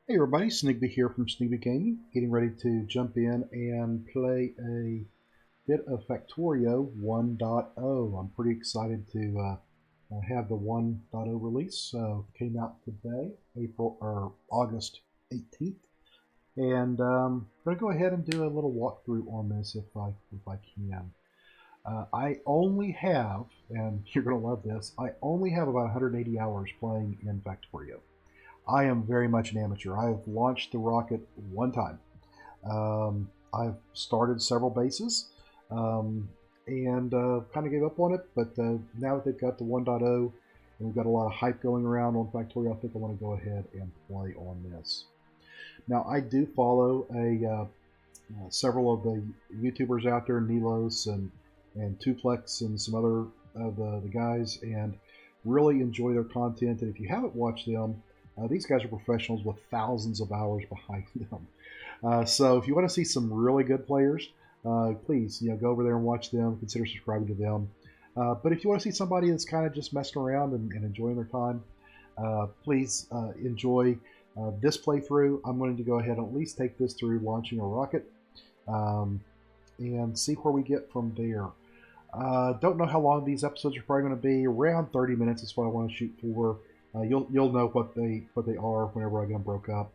Hey everybody, Snigby here from Snigby Gaming, getting ready to jump in and play a bit of Factorio 1.0. I'm pretty excited to have the 1.0 release. Came out today, April or August 18th, and I'm going to go ahead and do a little walkthrough on this if I can. I only have, and you're going to love this, I only have about 180 hours playing in Factorio. I am very much an amateur. I have launched the rocket one time. I've started several bases and kind of gave up on it, but now that they've got the 1.0 and we've got a lot of hype going around on Factorio, I think I want to go ahead and play on this. Now, I do follow several of the YouTubers out there, Nilos and Tuplex and some other of the guys, and really enjoy their content. And if you haven't watched them, these guys are professionals with thousands of hours behind them. So if you want to see some really good players, please go over there and watch them. Consider subscribing to them. But if you want to see somebody that's kind of just messing around and enjoying their time, please enjoy this playthrough. I'm going to go ahead and at least take this through launching a rocket um, and see where we get from there. Don't know how long these episodes are probably going to be. Around 30 minutes is what I want to shoot for. You'll know what they are whenever I get them broke up.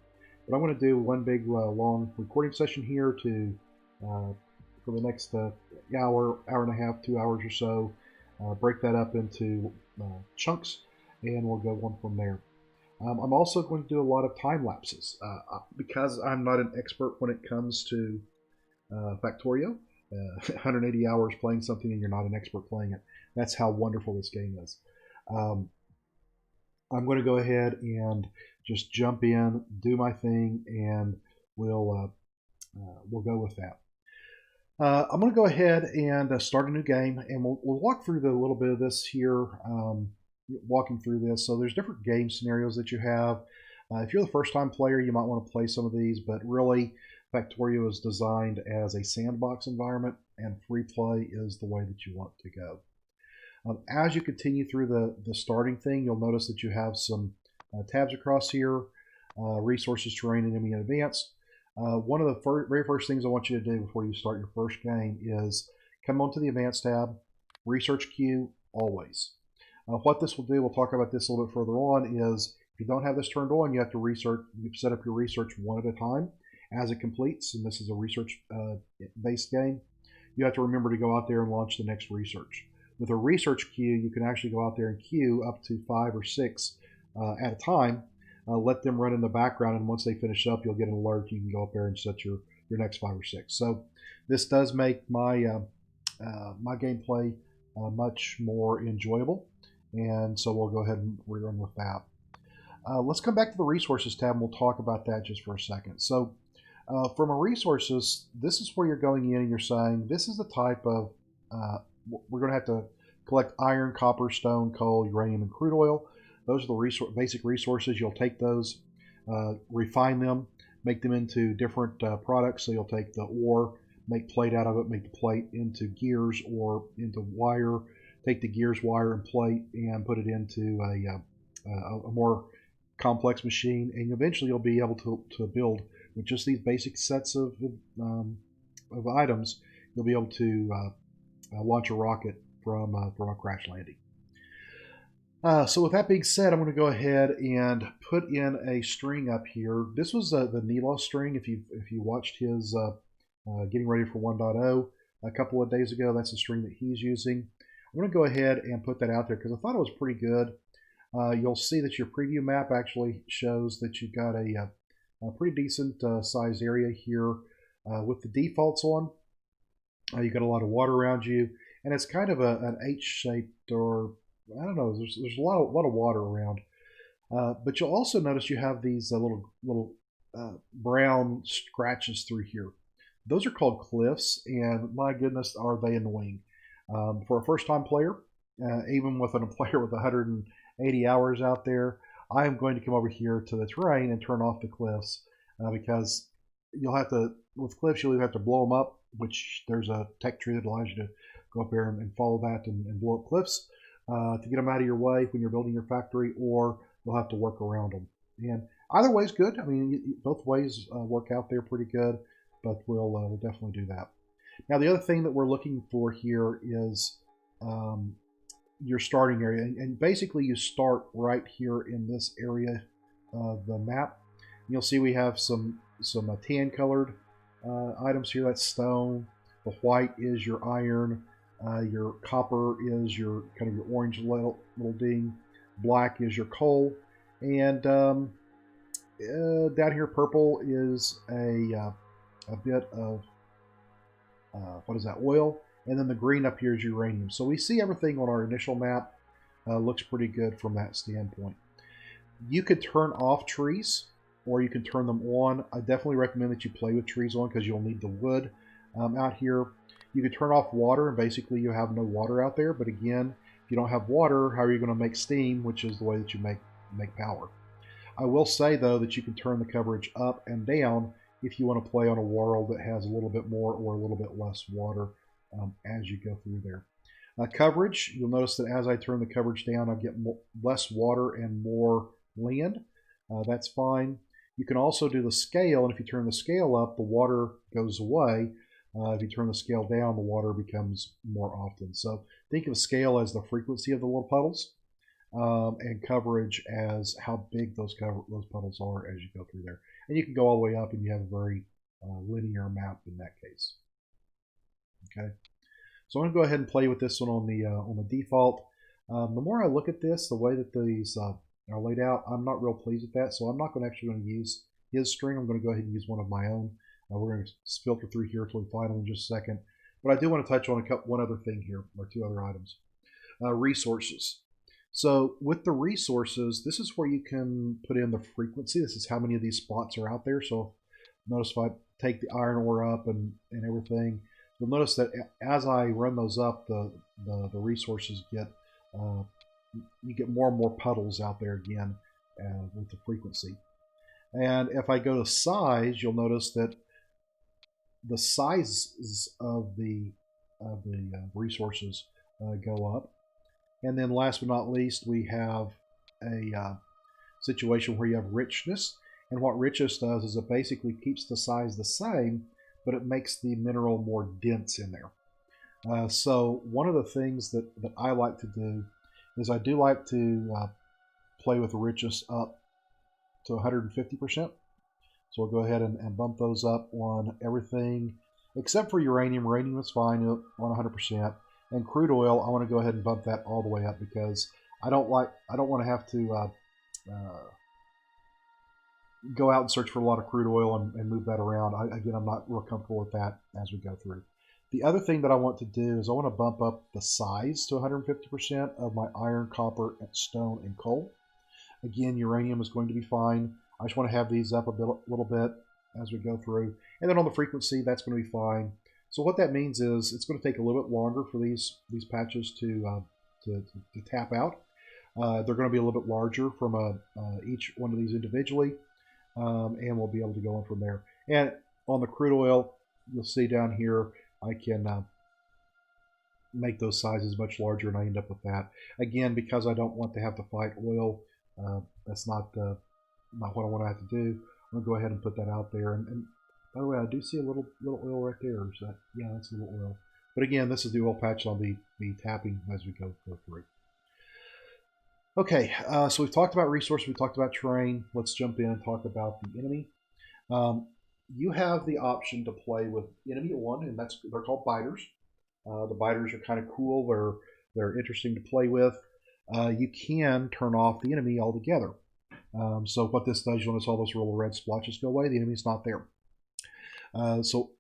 But I'm going to do one big long recording session here to for the next hour and a half, 2 hours or so. Break that up into chunks, and we'll go one from there. I'm also going to do a lot of time lapses because I'm not an expert when it comes to Factorio. 180 hours playing something and you're not an expert playing it. That's how wonderful this game is. Um, I'm going to go ahead and just jump in, do my thing, and we'll go with that. I'm going to go ahead and start a new game, and we'll walk through a little bit of this here, walking through this. So there's different game scenarios that you have. If you're the first time player, you might want to play some of these, but really Factorio is designed as a sandbox environment, and free play is the way that you want to go. As you continue through the starting thing, you'll notice that you have some tabs across here, resources, terrain, enemy, and advanced. One of the very first things I want you to do before you start your first game is come onto the advanced tab, research queue, always. What this will do, we'll talk about this a little bit further on, is if you don't have this turned on, you have to set up your research one at a time as it completes, and this is a research based game. You have to remember to go out there and launch the next research. With a research queue, you can actually go out there and queue up to 5 or 6 at a time. Let them run in the background, and once they finish up, you'll get an alert. You can go up there and set your next 5 or 6. So this does make my my gameplay much more enjoyable, and so we'll go ahead and rerun with that. Let's come back to the resources tab, and we'll talk about that just for a second. So from a resources, this is where you're going in and you're saying, this is the type of, we're going to have to collect iron, copper, stone, coal, uranium, and crude oil. Those are the basic resources. You'll take those, refine them, make them into different products. So you'll take the ore, make plate out of it, make the plate into gears or into wire, take the gears, wire, and plate, and put it into a more complex machine. And eventually you'll be able to build with just these basic sets of items. You'll be able to launch a rocket from a crash landing. So with that being said, I'm going to go ahead and put in a string up here. This was the Nilo string. If you watched his getting ready for 1.0 a couple of days ago, that's the string that he's using. I'm going to go ahead and put that out there because I thought it was pretty good. You'll see that your preview map actually shows that you've got a pretty decent sized area here with the defaults on. You've got a lot of water around you, and it's kind of an H-shaped, or I don't know. There's a lot of water around, but you'll also notice you have these little brown scratches through here. Those are called cliffs, and my goodness, are they annoying for a first-time player, even with a player with 180 hours out there. I am going to come over here to the terrain and turn off the cliffs because you'll have to, with cliffs, you'll either have to blow them up, which there's a tech tree that allows you to go up there and follow that and blow up cliffs to get them out of your way when you're building your factory, or you'll have to work around them. And either way is good. I mean, both ways work out there pretty good, but we'll definitely do that. Now, the other thing that we're looking for here is um, your starting area. And basically, you start right here in this area of the map. You'll see we have some tan colored items here. That's stone. The white is your iron. Your copper is your kind of your orange little ding. Black is your coal. And down here, purple is a bit of what is that, oil. And then the green up here is uranium. So we see everything on our initial map looks pretty good from that standpoint. You could turn off trees or you can turn them on. I definitely recommend that you play with trees on because you'll need the wood out here. You can turn off water and basically you have no water out there. But again, if you don't have water, how are you going to make steam, which is the way that you make power? I will say though that you can turn the coverage up and down if you want to play on a world that has a little bit more or a little bit less water as you go through there. Coverage, you'll notice that as I turn the coverage down, I get less water and more land. That's fine. You can also do the scale, and if you turn the scale up, the water goes away. If you turn the scale down, the water becomes more often. So think of scale as the frequency of the little puddles, and coverage as how big those puddles are as you go through there. And you can go all the way up, and you have a very linear map in that case. Okay, so I'm going to go ahead and play with this one on the default. The more I look at this, the way that these are laid out, I'm not real pleased with that. So I'm not actually going to use his string. I'm going to go ahead and use one of my own. We're going to filter through here until we find them in just a second. But I do want to touch on one other thing here, or two other items. Resources. So with the resources, this is where you can put in the frequency. This is how many of these spots are out there. So notice if I take the iron ore up and everything, you'll notice that as I run those up, the resources get you get more and more puddles out there again with the frequency. And if I go to size, you'll notice that the sizes of the resources go up. And then last but not least, we have a situation where you have richness. And what richness does is it basically keeps the size the same, but it makes the mineral more dense in there. So one of the things that I like to do is I do like to play with the richness up to 150%. So we'll go ahead and bump those up on everything except for uranium. Uranium is fine on 100%. And crude oil, I want to go ahead and bump that all the way up because I don't want to have to go out and search for a lot of crude oil and move that around. Again, I'm not real comfortable with that as we go through. The other thing that I want to do is I want to bump up the size to 150% of my iron, copper, and stone, and coal. Again, uranium is going to be fine. I just want to have these up a little bit as we go through. And then on the frequency, that's going to be fine. So what that means is it's going to take a little bit longer for these patches to tap out. They're going to be a little bit larger from each one of these individually, and we'll be able to go on from there. And on the crude oil, you'll see down here, I can make those sizes much larger, and I end up with that. Again, because I don't want to have to fight oil, that's not what I want to have to do. I'm going to go ahead and put that out there. And by the way, I do see a little oil right there. Is that, yeah, that's a little oil. But again, this is the oil patch I'll be tapping as we go through. Okay, so we've talked about resources, we've talked about terrain. Let's jump in and talk about the enemy. You have the option to play with enemy one, and they're called biters. The biters are kind of cool. They're interesting to play with. You can turn off the enemy altogether. So what this does, you'll notice all those little red splotches go away. The enemy's not there. So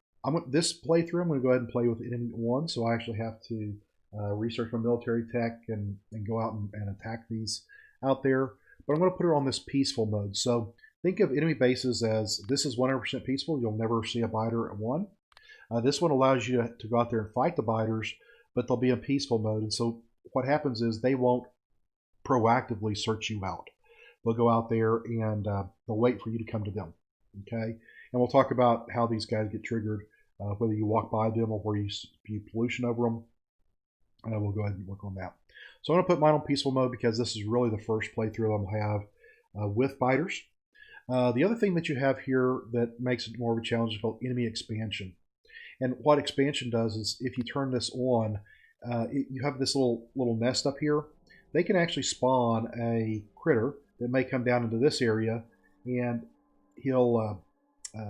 this playthrough, I'm going to go ahead and play with enemy one. So I actually have to research my military tech and go out and attack these out there. But I'm going to put it on this peaceful mode. So think of enemy bases as this is 100% peaceful. You'll never see a biter at one. This one allows you to go out there and fight the biters, but they'll be in peaceful mode. And so what happens is they won't proactively search you out. They'll go out there and they'll wait for you to come to them. Okay, and we'll talk about how these guys get triggered, whether you walk by them or where you spew pollution over them. We'll go ahead and work on that. So I'm going to put mine on peaceful mode because this is really the first playthrough I'm going to have with biters. The other thing that you have here that makes it more of a challenge is called enemy expansion. And what expansion does is if you turn this on, you have this little nest up here. They can actually spawn a critter that may come down into this area, and he'll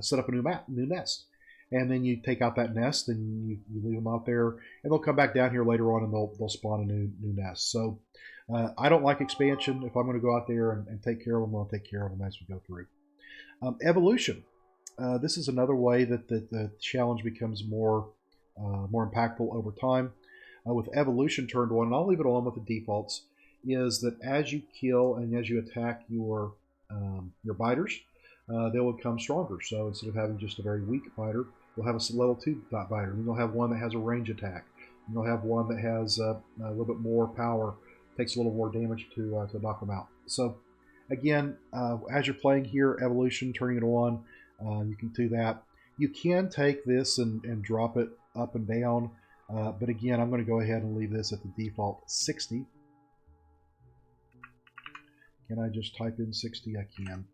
set up a new nest. And then you take out that nest and you leave them out there, and they'll come back down here later on and they'll spawn a new nest. So I don't like expansion. If I'm going to go out there and take care of them, I'll take care of them as we go through. Evolution. This is another way that the challenge becomes more impactful over time. With evolution turned on, and I'll leave it on with the defaults, is that as you kill and as you attack your biters, they will become stronger. So instead of having just a very weak biter, you'll have a level 2 biter. And you'll have one that has a range attack. And you'll have one that has a little bit more power, takes a little more damage to knock them out. So again, as you're playing here, evolution, turning it on, you can do that. You can take this and drop it up and down, but again, I'm going to go ahead and leave this at the default 60. Can I just type in 60? I can.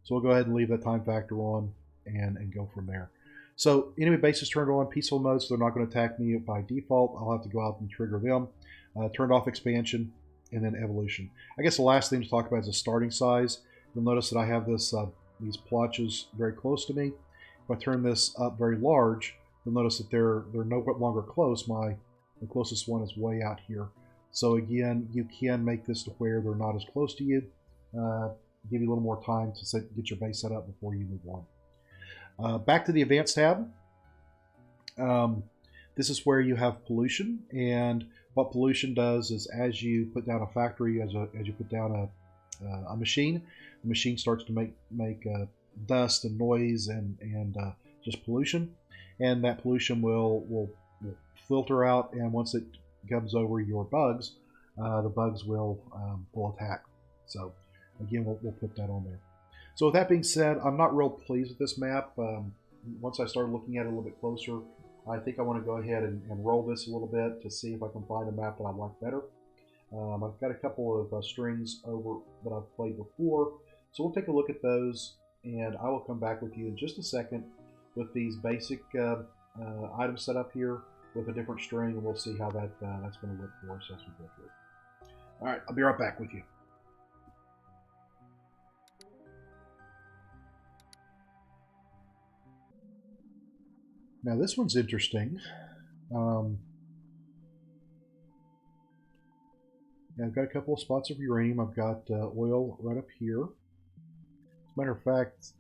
So we'll go ahead and leave that time factor on and go from there. So enemy base is turned on, peaceful mode, so they're not going to attack me by default. I'll have to go out and trigger them. Turned off expansion, and then evolution. I guess the last thing to talk about is the starting size. You'll notice that I have this these plotches very close to me. If I turn this up very large, you'll notice that they're no longer close. The closest one is way out here. So again, you can make this to where they're not as close to you. Give you a little more time to get your base set up before you move on. Back to the advanced tab. This is where you have pollution, and what pollution does is as you put down a factory, as you put down a machine, the machine starts to make dust and noise and just pollution, and that pollution will filter out, and once it comes over your bugs, the bugs will attack. So again, we'll put that on there. So with that being said, I'm not real pleased with this map. Once I started looking at it a little bit closer, I think I want to go ahead and roll this a little bit to see if I can find a map that I like better. I've got a couple of strings over that I've played before, so we'll take a look at those, and I will come back with you in just a second with these basic items set up here with a different string, and we'll see how that's going to look for us as we go through. All right, I'll be right back with you. Now this one's interesting. I've got a couple of spots of uranium. I've got oil right up here. As a matter of fact,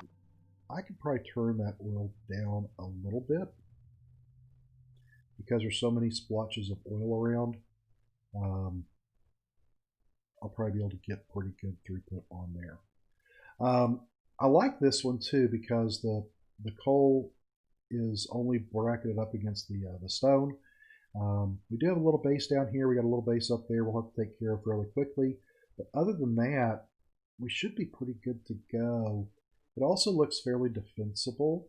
I could probably turn that oil down a little bit because there's so many splotches of oil around. I'll probably be able to get pretty good throughput on there. I like this one too because the coal is only bracketed up against the stone. We do have a little base down here. We got a little base up there we'll have to take care of fairly quickly. But other than that, we should be pretty good to go. It also looks fairly defensible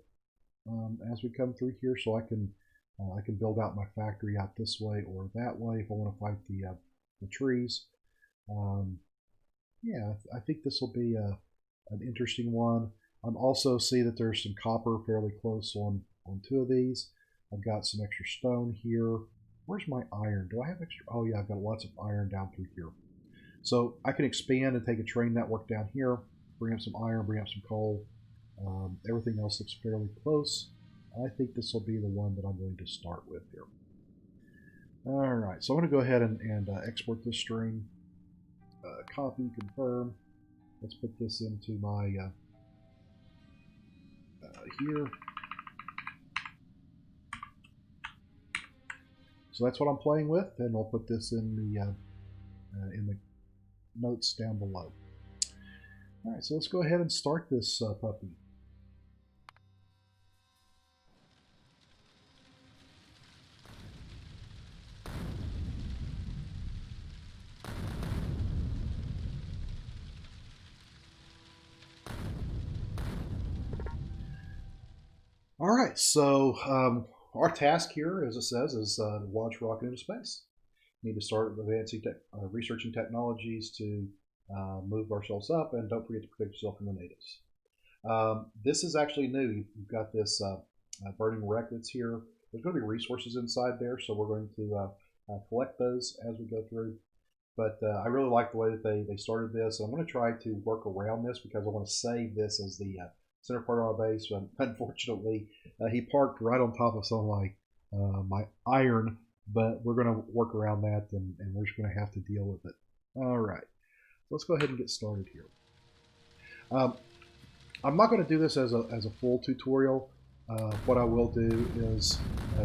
as we come through here, so I can build out my factory out this way or that way if I want to fight the trees. Yeah, I think this will be an interesting one. I'm also see that there's some copper fairly close on two of these. I've got some extra stone here. Where's my iron? Do I have extra? Oh yeah, I've got lots of iron down through here. So I can expand and take a train network down here, bring up some iron, bring up some coal. Everything else looks fairly close. I think this will be the one that I'm going to start with here. All right, so I'm going to go ahead and export this string. Copy, confirm. Let's put this into my here. So that's what I'm playing with, and I'll put this in the notes down below. All right, so let's go ahead and start this puppy. All right, so our task here, as it says, is to launch rocket into space. We need to start advancing researching technologies to move ourselves up, and don't forget to protect yourself from the natives. This is actually new. You've got this burning wreck that's here. There's going to be resources inside there, so we're going to collect those as we go through. But I really like the way that they started this. I'm going to try to work around this because I want to save this as the center part of my base. But unfortunately, he parked right on top of some of my iron. But we're going to work around that, and we're just going to have to deal with it. All right, let's go ahead and get started here. I'm not going to do this as a full tutorial. What I will do is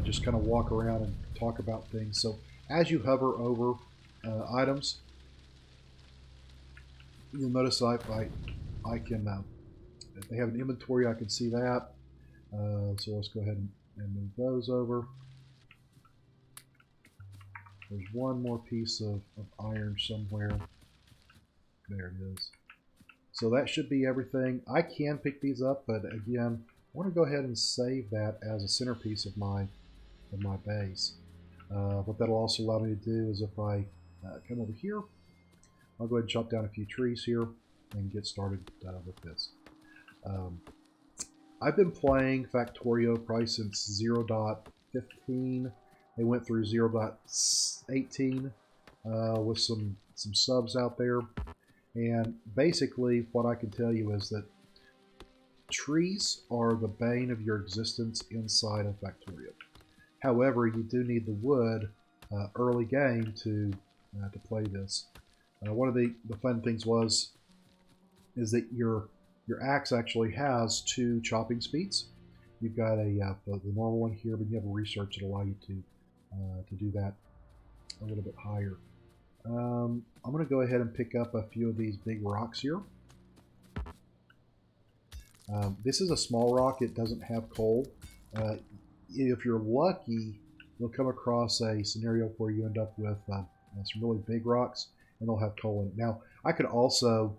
just kind of walk around and talk about things. So as you hover over items, you'll notice I can, if they have an inventory, I can see that. So let's go ahead and move those over. There's one more piece of iron somewhere. There it is. So that should be everything. I can pick these up, but again, I want to go ahead and save that as a centerpiece of my base. What that'll also allow me to do is if I come over here, I'll go ahead and chop down a few trees here and get started with this. I've been playing Factorio probably since 0.15. They went through 0.18 with some subs out there. And basically what I can tell you is that trees are the bane of your existence inside of Factorio. However, you do need the wood early game to play this. One of the fun things is that your axe actually has 2 chopping speeds. You've got the normal one here, but you have a research that allow you to do that a little bit higher. I'm going to go ahead and pick up a few of these big rocks here. This is a small rock. It doesn't have coal. If you're lucky, you'll come across a scenario where you end up with some really big rocks, and they'll have coal in it. Now, I could also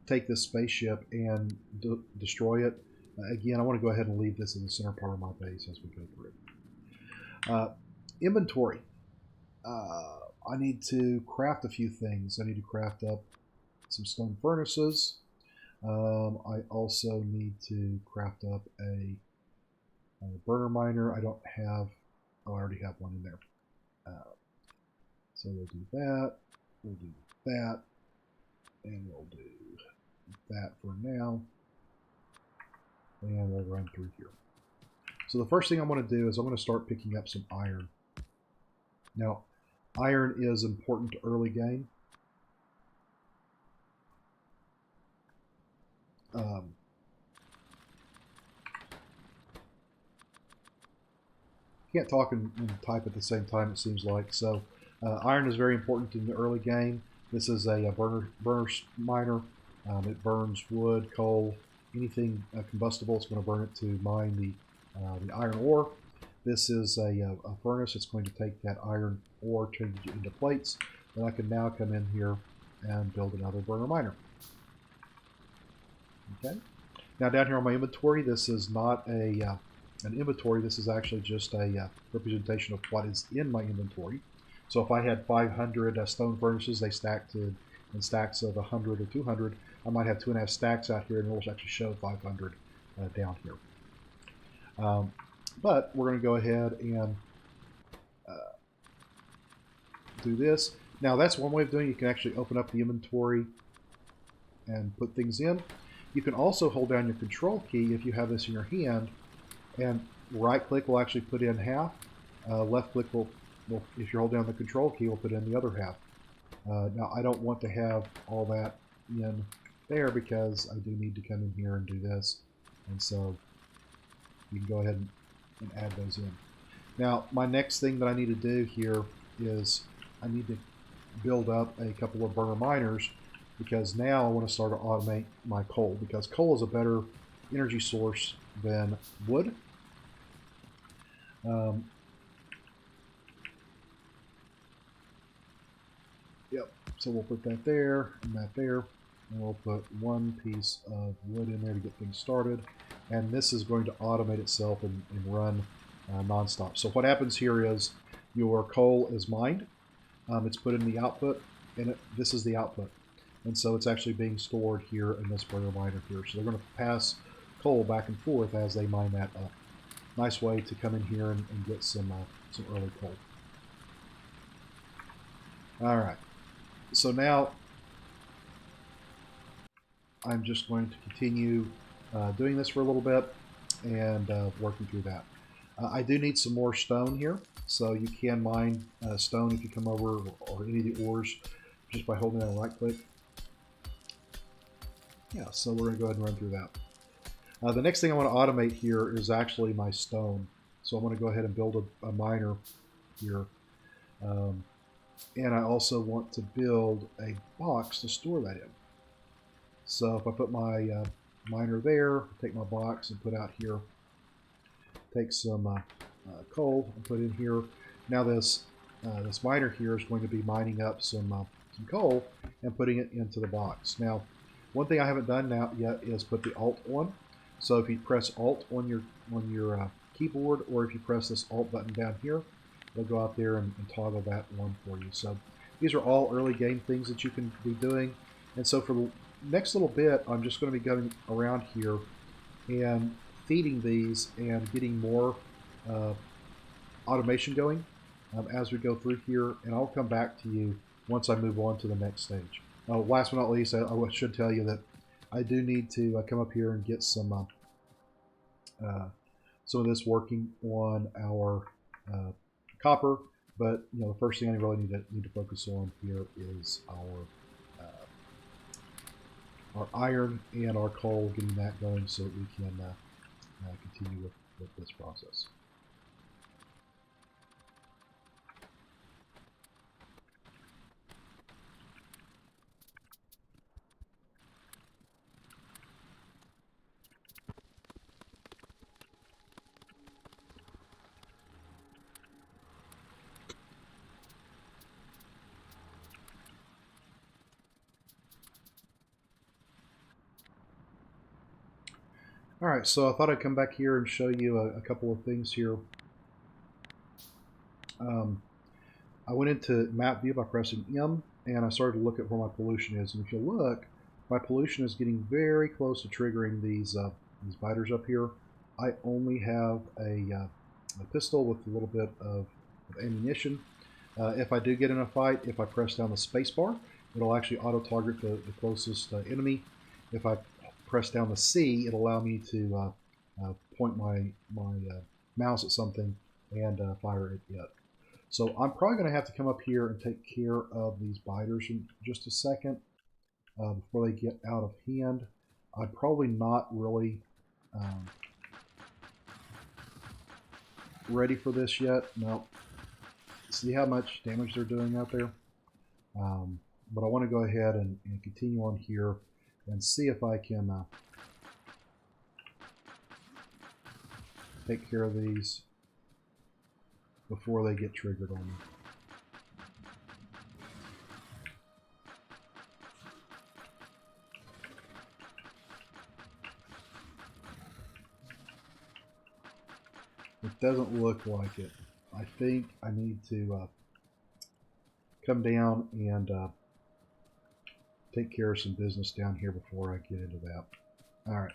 take this spaceship and destroy it. Again, I want to go ahead and leave this in the center part of my base as we go through. Inventory. I need to craft a few things. I need to craft up some stone furnaces. I also need to craft up a burner miner. I don't have, oh, I already have one in there. So we'll do that, we'll do that, and we'll do that for now. And we'll run through here. So the first thing I'm going to do is I'm going to start picking up some iron. Now, iron is important to early game. Can't talk and type at the same time, it seems like. So iron is very important in the early game. This is a burner miner. It burns wood, coal, anything combustible. It's going to burn it to mine the iron ore. This is a furnace. It's going to take that iron ore, change it into plates. Then I can now come in here and build another burner miner. Okay. Now down here on my inventory, this is not an inventory. This is actually just a representation of what is in my inventory. So if I had 500 stone furnaces, they stacked in stacks of 100 or 200. I might have 2.5 stacks out here, and it'll actually show 500 down here. But we're going to go ahead and do this. Now that's one way of doing it. You can actually open up the inventory and put things in. You can also hold down your control key if you have this in your hand, and right click will actually put in half. Left click will, if you're holding down the control key, will put in the other half. Now I don't want to have all that in there because I do need to come in here and do this, and so you can go ahead and add those in. Now my next thing that I need to do here is I need to build up a couple of burner miners, because now I want to start to automate my coal, because coal is a better energy source than wood. Yep, so we'll put that there and that there, and we'll put one piece of wood in there to get things started, and this is going to automate itself and run non-stop. So what happens here is your coal is mined, it's put in the output, and this is the output. And so it's actually being stored here in this burner miner here. So they're going to pass coal back and forth as they mine that up. Nice way to come in here and get some early coal. All right. So now I'm just going to continue doing this for a little bit and working through that. I do need some more stone here, so you can mine stone if you come over, or any of the ores, just by holding down right click. Yeah, so we're going to go ahead and run through that. The next thing I want to automate here is actually my stone. So I'm going to go ahead and build a miner here. And I also want to build a box to store that in. So if I put my miner there, take my box and put out here, take some coal and put in here. Now this miner here is going to be mining up some coal and putting it into the box. Now, one thing I haven't done now yet is put the Alt on. So if you press Alt on your keyboard, or if you press this Alt button down here, it'll go out there and toggle that on for you. So these are all early game things that you can be doing. And so for the next little bit, I'm just going to be going around here and feeding these and getting more automation going as we go through here, and I'll come back to you once I move on to the next stage. Last but not least, I should tell you that I do need to come up here and get some of this working on our copper. But the first thing I really need to focus on here is our iron and our coal, getting that going so that we can continue with this process. Alright, so I thought I'd come back here and show you a couple of things here. I went into map view by pressing M, and I started to look at where my pollution is. And if you look, my pollution is getting very close to triggering these biters up here. I only have a pistol with a little bit of ammunition. If I do get in a fight, if I press down the space bar, it'll actually auto-target the closest enemy. If I press down the C, it'll allow me to point my mouse at something and fire it yet. So I'm probably going to have to come up here and take care of these biters in just a second before they get out of hand. I'm probably not really ready for this yet. No. See how much damage they're doing out there? But I want to go ahead and continue on here and see if I can take care of these before they get triggered on me. It doesn't look like it. I think I need to come down and take care of some business down here before I get into that. Alright.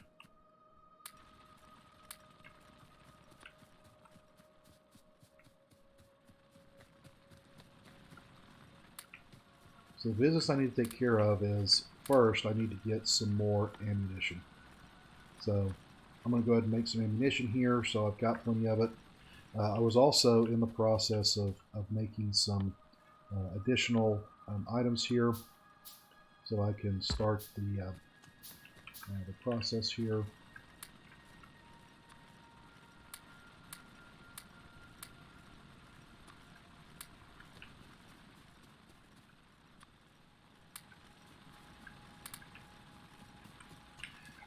So the business I need to take care of is, first I need to get some more ammunition. So I'm going to go ahead and make some ammunition here, so I've got plenty of it. I was also in the process of making some additional items here, so I can start the process here.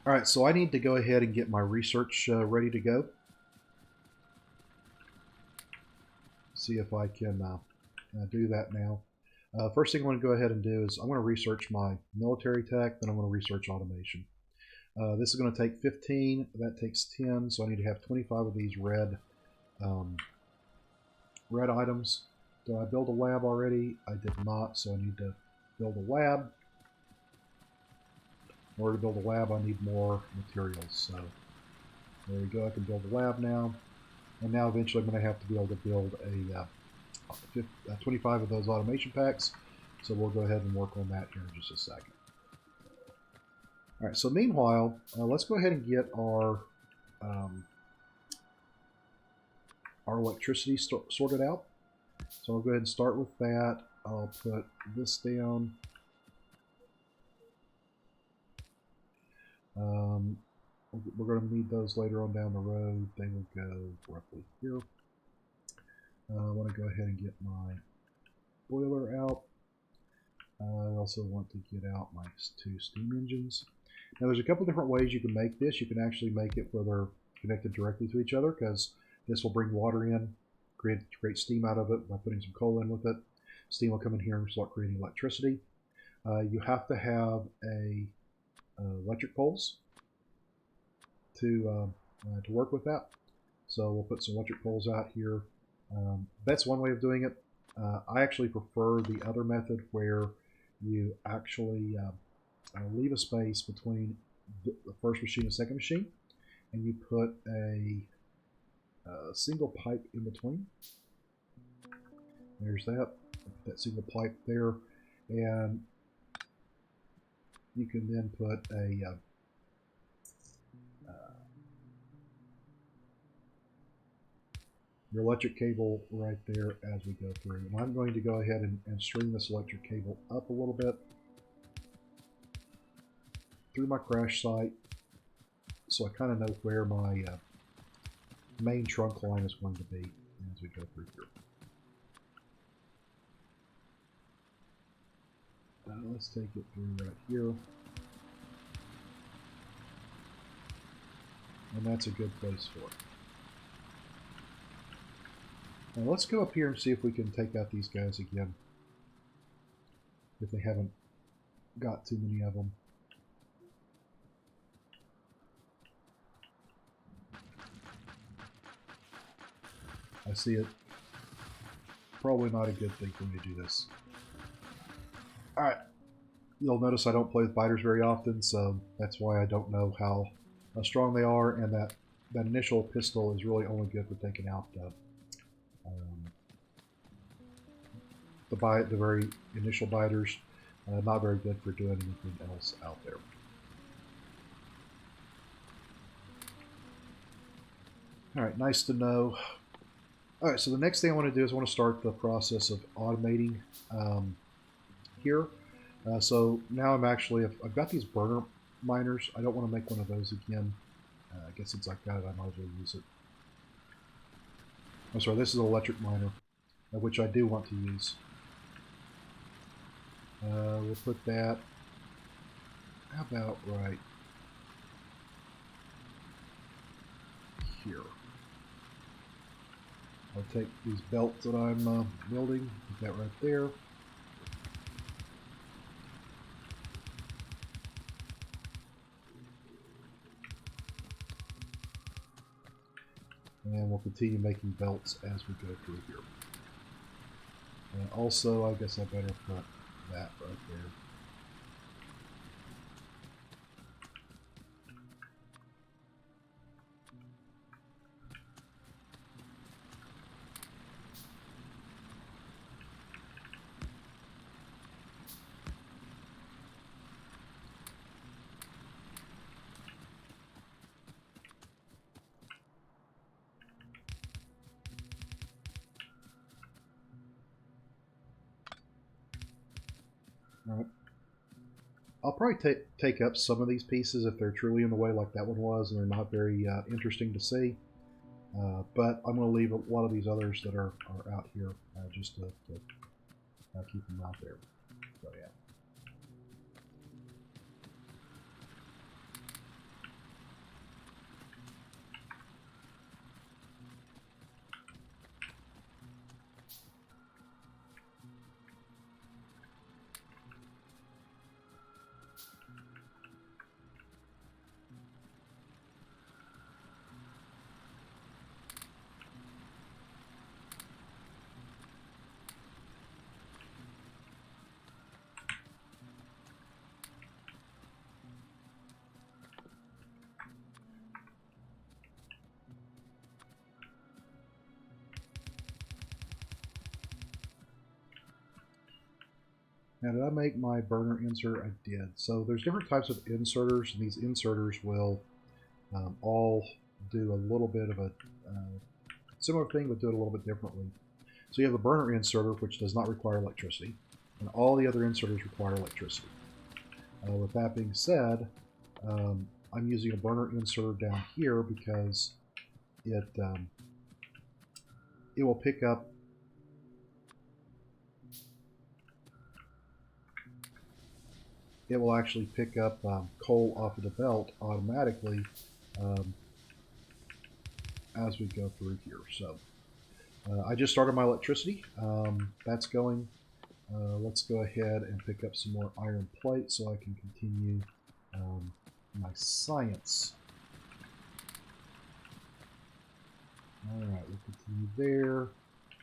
All right, so I need to go ahead and get my research ready to go. See if I can do that now. First thing I want to go ahead and do is I'm going to research my military tech, then I'm going to research automation. This is going to take 15, that takes 10, so I need to have 25 of these red items. Did I build a lab already? I did not, so I need to build a lab. In order to build a lab, I need more materials. So there we go. I can build a lab now. And now eventually I'm going to have to be able to build a 25 of those automation packs. So we'll go ahead and work on that here in just a second. All right, so meanwhile, let's go ahead and get our electricity sorted out. So I'll go ahead and start with that. I'll put this down. We're going to need those later on down the road. They will go roughly here. I want to go ahead and get my boiler out. I also want to get out my 2 steam engines. Now there's a couple different ways you can make this. You can actually make it where they're connected directly to each other, because this will bring water in, create steam out of it by putting some coal in with it. Steam will come in here and start creating electricity. You have to have electric poles to work with that. So we'll put some electric poles out here. That's one way of doing it. I actually prefer the other method where you actually leave a space between the first machine and second machine, and you put a single pipe in between. There's that single pipe there, and you can then put your electric cable right there as we go through. And I'm going to go ahead and string this electric cable up a little bit through my crash site, so I kind of know where my main trunk line is going to be as we go through here. Let's take it through right here. And that's a good place for it. Now let's go up here and see if we can take out these guys again, if they haven't got too many of them. I see it. Probably not a good thing for me to do this. Alright. You'll notice I don't play with biters very often, so that's why I don't know how strong they are, and that initial pistol is really only good for taking out the very initial biters. Not very good for doing anything else out there. Alright, nice to know. Alright, so the next thing I want to do is I want to start the process of automating here. So now I've got these burner miners. I don't want to make one of those again. I guess since I've got it, I might as well use it. I'm sorry, this is an electric miner, which I do want to use. We'll put that about right here. I'll take these belts that I'm building, put that right there. And we'll continue making belts as we go through here. And also, I guess I better put that right there. Alright. I'll probably take up some of these pieces if they're truly in the way like that one was and they're not very interesting to see. But I'm going to leave a lot of these others that are out here just to keep them out there. So yeah. Now, did I make my burner insert? I did. So there's different types of inserters, and these inserters will all do a little bit of a similar thing, but do it a little bit differently. So you have a burner inserter, which does not require electricity, and all the other inserters require electricity. With that being said, I'm using a burner inserter down here because it will pick up it will actually pick up coal off of the belt automatically as we go through here. So I just started my electricity. That's going. Let's go ahead and pick up some more iron plate so I can continue my science. Alright, we'll continue there.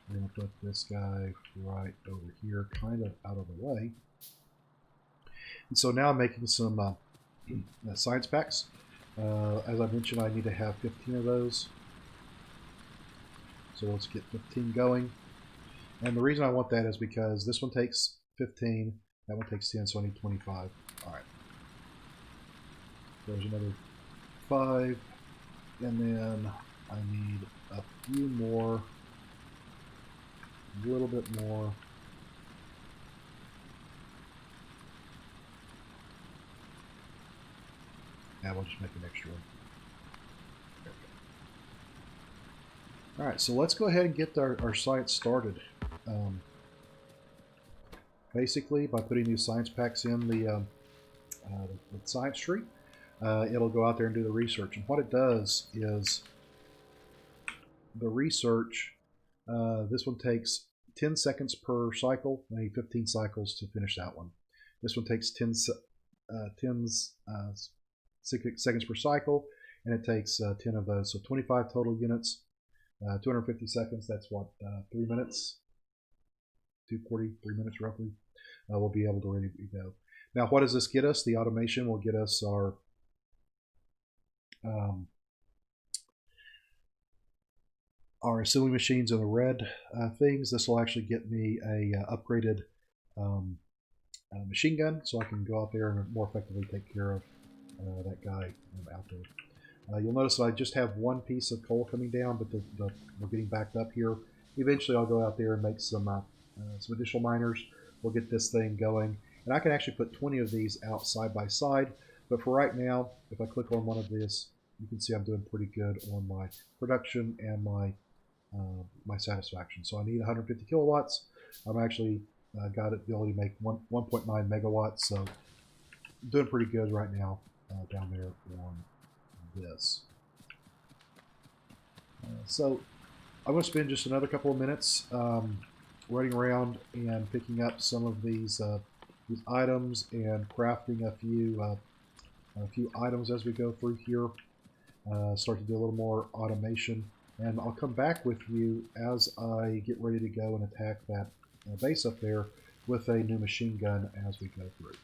We're going to put this guy right over here, kind of out of the way. And so now I'm making some science packs. As I mentioned, I need to have 15 of those. So let's get 15 going. And the reason I want that is because this one takes 15, that one takes 10, so I need 25. Alright. There's another 5. And then I need a few more. A little bit more. Yeah, we'll just make an extra one. Alright, so let's go ahead and get our science started. Basically, by putting these science packs in the science tree, it'll go out there and do the research. And what it does is the research, this one takes 10 seconds per cycle. I need 15 cycles to finish that one. This one takes 10 seconds per cycle, and it takes 10 of those. So 25 total units, 250 seconds, that's what, 3 minutes? 240, 3 minutes roughly. We'll be able to ready to go. Now, what does this get us? The automation will get us our assembly machines in the red things. This will actually get me a upgraded machine gun, so I can go out there and more effectively take care of that guy out there. You'll notice that I just have one piece of coal coming down, but we're getting backed up here. Eventually, I'll go out there and make some additional miners. We'll get this thing going, and I can actually put 20 of these out side by side. But for right now, if I click on one of these, you can see I'm doing pretty good on my production and my satisfaction. So I need 150 kilowatts. I'm actually got the ability to make 1.9 megawatts, so I'm doing pretty good right now down there on this. So I'm going to spend just another couple of minutes running around and picking up some of these items and crafting a few items as we go through here. Start to do a little more automation, and I'll come back with you as I get ready to go and attack that base up there with a new machine gun as we go through.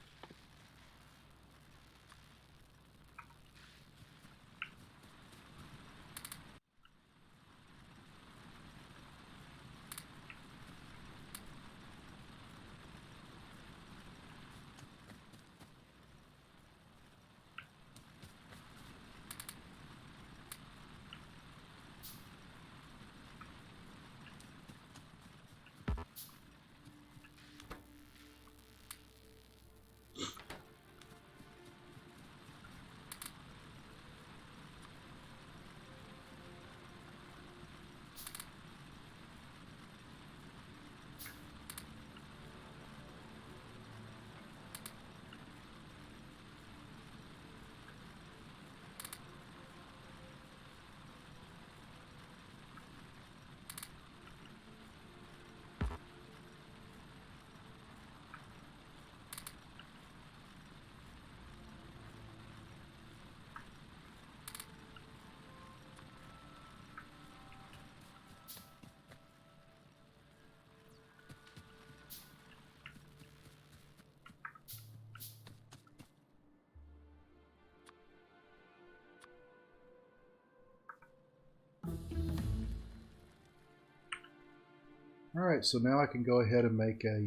Alright, so now I can go ahead and make a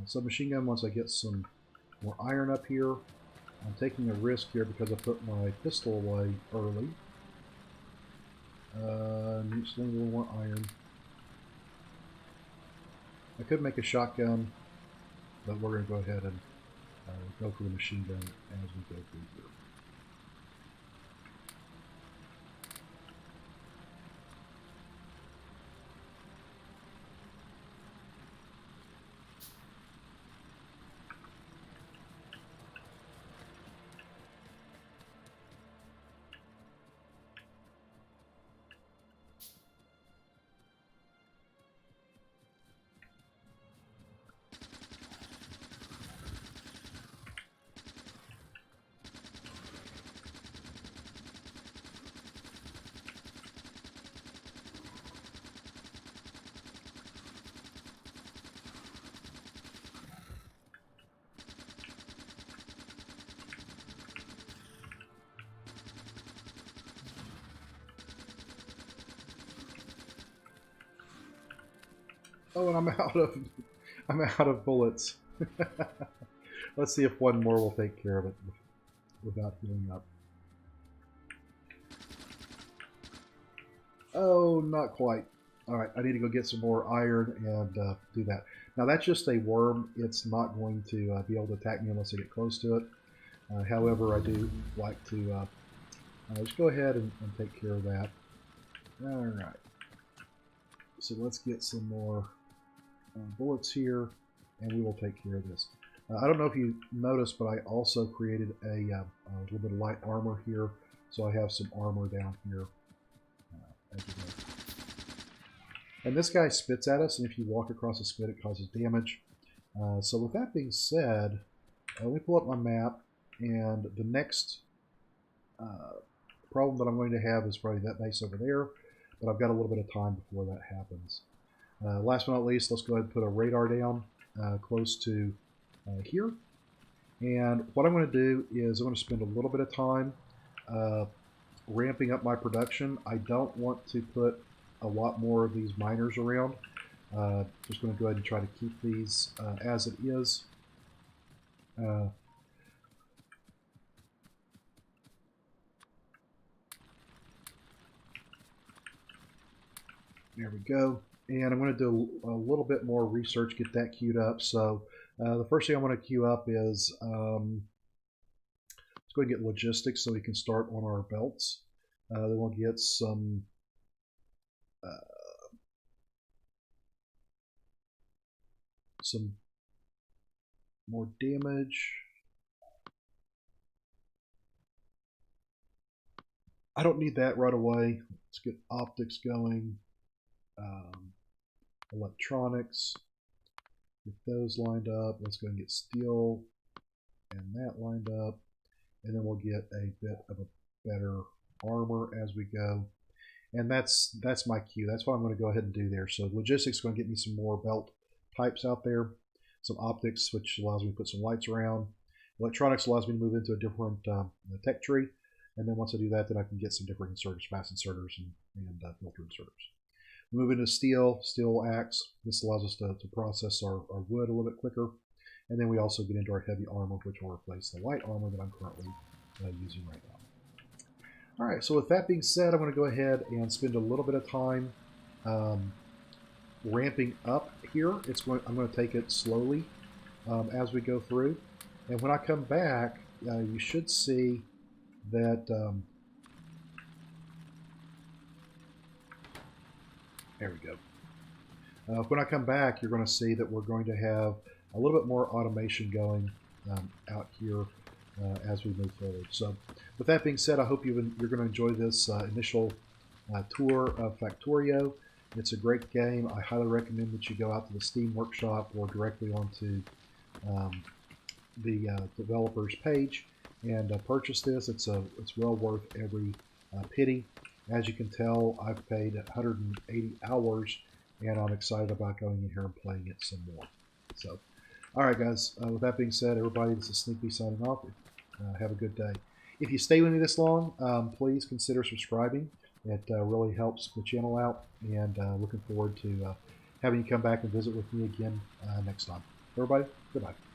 submachine gun once I get some more iron up here. I'm taking a risk here because I put my pistol away early. Just need a little more iron. I could make a shotgun, but we're going to go ahead and go for the machine gun as we go through here. Oh, and I'm out of bullets. Let's see if one more will take care of it without healing up. Oh, not quite. Alright, I need to go get some more iron and do that. Now that's just a worm. It's not going to be able to attack me unless I get close to it. However, I do like to just go ahead and take care of that. Alright. So let's get some more bullets here, and we will take care of this. I don't know if you noticed, but I also created a little bit of light armor here, so I have some armor down here. As you know. And this guy spits at us, and if you walk across the spit, it causes damage. So with that being said, let me pull up my map, and the next problem that I'm going to have is probably that base over there, but I've got a little bit of time before that happens. Last but not least, let's go ahead and put a radar down close to here. And what I'm going to do is I'm going to spend a little bit of time ramping up my production. I don't want to put a lot more of these miners around. Just going to go ahead and try to keep these as it is. There we go. And I'm going to do a little bit more research, get that queued up. So the first thing I want to queue up is let's go ahead and get logistics so we can start on our belts. Then we'll get some more damage. I don't need that right away. Let's get optics going. Electronics. Get those lined up. Let's go and get steel and that lined up. And then we'll get a bit of a better armor as we go. And that's my queue. That's what I'm going to go ahead and do there. So logistics is going to get me some more belt types out there. Some optics, which allows me to put some lights around. Electronics allows me to move into a different tech tree. And then once I do that, then I can get some different inserters, fast inserters, and filter inserters. Move into steel axe. This allows us to process our wood a little bit quicker. And then we also get into our heavy armor, which will replace the light armor that I'm currently using right now. All right, so with that being said, I'm going to go ahead and spend a little bit of time ramping up here. I'm going to take it slowly as we go through. And when I come back, you should see that there we go. When I come back, you're going to see that we're going to have a little bit more automation going out here as we move forward. So with that being said, I hope you're going to enjoy this initial tour of Factorio. It's a great game. I highly recommend that you go out to the Steam Workshop or directly onto the developer's page and purchase this. It's well worth every penny. As you can tell, I've paid 180 hours, and I'm excited about going in here and playing it some more. So, all right, guys. With that being said, everybody, this is Sneaky signing off. Have a good day. If you stay with me this long, please consider subscribing. It really helps the channel out, and looking forward to having you come back and visit with me again next time. Everybody, goodbye.